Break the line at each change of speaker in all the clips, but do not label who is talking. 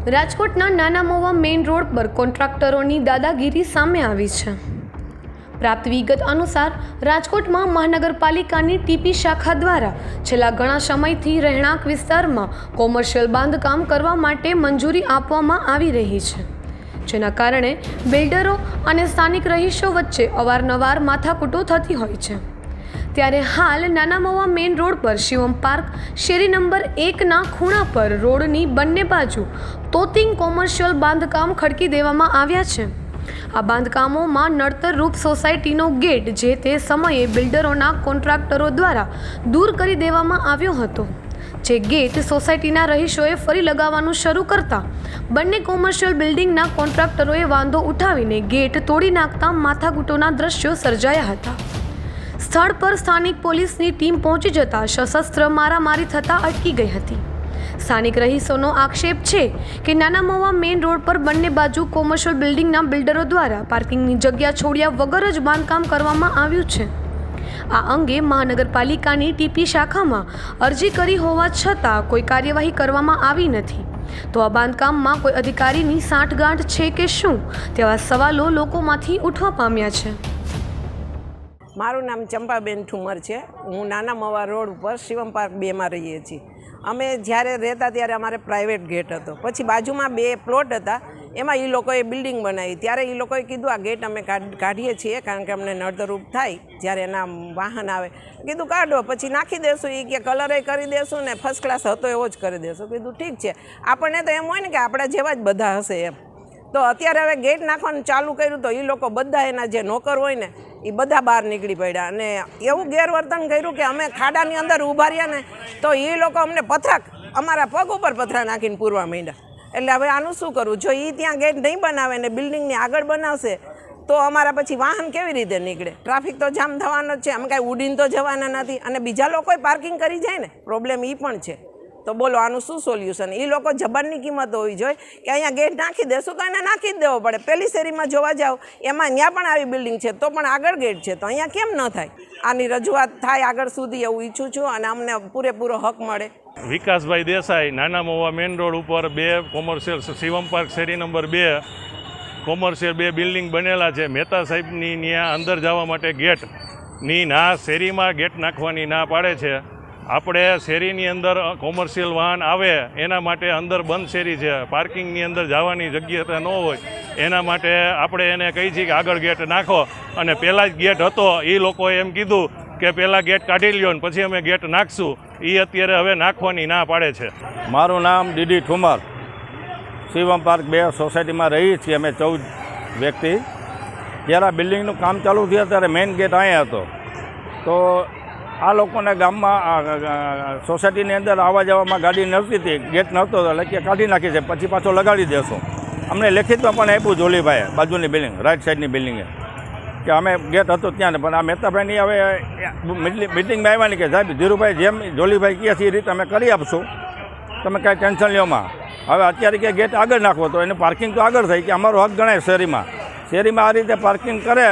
રાજકોટના નાના મોવા main road પર કોન્ટ્રાક્ટરોની દાદાગીરી સામે આવી છે। પ્રાપ્ત વિગત અનુસાર રાજકોટમાં મહાનગરપાલિકાની ટીપી શાખા દ્વારા છેલ્લા ઘણા સમયથી રહેણાંક વિસ્તારમાં કોમર્શિયલ બાંધકામ કરવા માટે મંજૂરી આપવામાં આવી રહી છે, જેના કારણે બિલ્ડરો અને સ્થાનિક રહીશો વચ્ચે અવારનવાર માથાકૂટો થતી હોય છે। ત્યારે હાલ નાના મોવા મેઇન રોડ પર શિવમ પાર્ક શેરી નંબર 1ના ખૂણા પર રોડની બંને બાજુ તોતિંગ કોમર્શિયલ બાંધકામ ખડકી દેવામાં આવ્યા છે। આ બાંધકામોમાં નડતરરૂપ સોસાયટીનો ગેટ જે તે સમયે બિલ્ડરોના કોન્ટ્રાક્ટરો દ્વારા દૂર કરી દેવામાં આવ્યો હતો, જે ગેટ સોસાયટીના રહીશોએ ફરી લગાવવાનું શરૂ કરતા બંને કોમર્શિયલ બિલ્ડિંગના કોન્ટ્રાક્ટરોએ વાંધો ઉઠાવીને ગેટ તોડી નાખતા માથાકૂટોના દ્રશ્યો સર્જાયા હતા। સ્થળ પર સ્થાનિક પોલીસની ટીમ પહોંચી જતા સશસ્ત્ર મારામારી થતાં અટકી ગઈ હતી। સ્થાનિક રહીશોનો આક્ષેપ છે કે નાના મોવા મેઇન રોડ પર બંને બાજુ કોમર્શિયલ બિલ્ડિંગના બિલ્ડરો દ્વારા પાર્કિંગની જગ્યા છોડ્યા વગર જ બાંધકામ કરવામાં આવ્યું છે। આ અંગે મહાનગરપાલિકાની ટીપી શાખામાં અરજી કરી હોવા છતાં કોઈ કાર્યવાહી કરવામાં આવી નથી, તો આ બાંધકામમાં કોઈ અધિકારીની સાંઠગાંઠ છે કે શું તેવા સવાલો લોકોમાંથી ઉઠવા પામ્યા છે।
મારું નામ ચંપાબેન ઠુમર છે। હું નાના મવા રોડ ઉપર શિવમ પાર્ક 2માં રહીએ છીએ। અમે જ્યારે રહેતા ત્યારે અમારે પ્રાઇવેટ ગેટ હતો, પછી બાજુમાં 2 પ્લોટ હતા, એમાં એ લોકોએ બિલ્ડિંગ બનાવી। ત્યારે એ લોકોએ કીધું આ ગેટ અમે કાઢીએ છીએ કારણ કે અમને નડતરરૂપ થાય જ્યારે એના વાહન આવે। કીધું કાઢો, પછી નાખી દેશું, એ કે કલરે કરી દેશું ને ફર્સ્ટ ક્લાસ હતો એવો જ કરી દેશું। કીધું ઠીક છે, આપણને તો એમ હોય ને કે આપણા જેવા જ બધા હશે એમ। તો અત્યારે હવે ગેટ નાખવાનું ચાલુ કર્યું તો એ લોકો બધા એના જે નોકર હોય ને એ બધા બહાર નીકળી પડ્યા અને એવું ગેરવર્તન કર્યું કે અમે ખાડાની અંદર ઊભા રહ્યા ને તો એ લોકો અમને અમારા પગ ઉપર પથરા નાખીને પૂરવા માંડ્યા। એટલે હવે આનું શું કરવું? જો એ ત્યાં ગેટ નહીં બનાવે ને બિલ્ડિંગની આગળ બનાવશે તો અમારા પછી વાહન કેવી રીતે નીકળે? ટ્રાફિક તો જામ થવાનો જ છે, અમે કાંઈ ઉડીને તો જવાના નથી અને બીજા લોકોએ પાર્કિંગ કરી જાય ને, પ્રોબ્લેમ એ પણ છે। તો બોલો આનું શું સોલ્યુશન? એ લોકો જબાનની કિંમત હોવી જોઈએ કે અહીંયા ગેટ નાખી દેશું તો એને નાખી જ દેવો પડે। પહેલી શેરીમાં જોવા જાઓ એમાં ત્યાં પણ આવી બિલ્ડિંગ છે તો પણ આગળ ગેટ છે, તો અહીંયા કેમ ન થાય? આની રજૂઆત થાય આગળ સુધી એવું ઈચ્છું છું અને અમને પૂરેપૂરો હક મળે।
વિકાસભાઈ દેસાઈ, નાના મોવા મેઇન રોડ ઉપર 2 કોમર્શિયલ શિવમ પાર્ક શેરી નંબર 2 કોમર્શિયલ 2 બિલ્ડિંગ બનેલા છે। મહેતા સાહેબની ત્યાં અંદર જવા માટે ગેટની ના, શેરીમાં ગેટ નાખવાની ના પાડે છે। આપણે શેરીની અંદર કોમર્શિયલ વાહન આવે એના માટે અંદર બંધ શેરી છે, પાર્કિંગની અંદર જવાની જગ્યા ન હોય એના માટે આપણે એને કહીએ છીએ કે આગળ ગેટ નાખો, અને પહેલાં જ ગેટ હતો એ લોકોએ એમ કીધું કે પહેલાં ગેટ કાઢી લ્યો ને પછી અમે ગેટ નાખશું, એ અત્યારે હવે નાખવાની ના પાડે છે।
મારું નામ ડીડી ઠુમર, શિવમ પાર્ક 2 સોસાયટીમાં રહીએ છીએ અમે 14 વ્યક્તિ। જ્યારે આ બિલ્ડિંગનું કામ ચાલુ થયું ત્યારે મેઇન ગેટ અહીંયા હતો, તો આ લોકોને ગામમાં સોસાયટીની અંદર આવવા જવામાં ગાડી નહોતી હતી, ગેટ નહોતો એટલે કે કાઢી નાખી છે, પછી પાછો લગાડી દેશો। અમને લેખિતમાં પણ આપ્યું જોલીભાઈએ, બાજુની બિલ્ડિંગ રાઈટ સાઈડની બિલ્ડિંગે, કે અમે ગેટ હતો ત્યાં, પણ આ મહેતાભાઈની હવે મિટિંગમાં આવ્યા ને કે સાહેબ ધીરુભાઈ જેમ જોલીભાઈ કહે છે એ રીતે અમે કરી આપશું, તમે કાંઈ ટેન્શન લ્યોમાં। હવે અત્યારે કે ગેટ આગળ નાખવો તો એને પાર્કિંગ તો આગળ થઈ કે અમારો હક ગણાય શેરીમાં આ રીતે પાર્કિંગ કરે,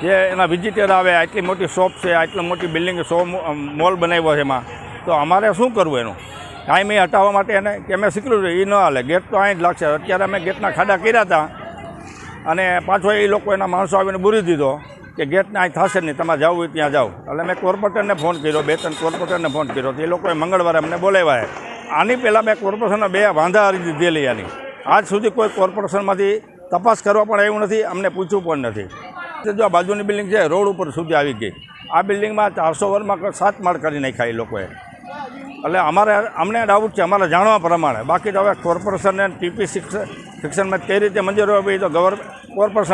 જે એના વિઝિટર આવે, આટલી મોટી શોપ છે, આટલી મોટી બિલ્ડિંગ મોલ બનાવ્યો છે એમાં, તો અમારે શું કરવું એનું? કાંઈ હટાવવા માટે એને કે અમે સિક્યુરિટી એ ન હાલે, ગેટ તો અહીં જ લાગશે। અત્યારે અમે ગેટના ખાડા કર્યા હતા અને પાછો એ લોકો એના માણસો આવીને બુરી દીધો કે ગેટને અહીં થશે નહીં, તમારે જવું હોય ત્યાં જાઓ। એટલે મેં કોર્પોરેટરને ફોન કર્યો, 2-3 કોર્પોરેટરને ફોન કર્યો, તો એ લોકોએ મંગળવારે અમને બોલાવ્યા। આની પહેલાં મેં કોર્પોરેશનના 2 વાંધા અરજી દીધેલી આની, આજ સુધી કોઈ કોર્પોરેશનમાંથી તપાસ કરવા પણ આવ્યું નથી, અમને પૂછવું પણ નથી। જો આ બાજુની બિલ્ડિંગ છે રોડ ઉપર સુધી આવી ગઈ, આ બિલ્ડિંગમાં 400 વર્ષમાં 7 માળ કરી નાખ્યા એ લોકોએ। એટલે અમને ડાઉટ છે અમારા જાણવા પ્રમાણે, બાકી તો હવે કોર્પોરેશનને ટીપી શિક્ષણમાં કઈ રીતે મંજૂર હોય એ તો કોર્પોરેશન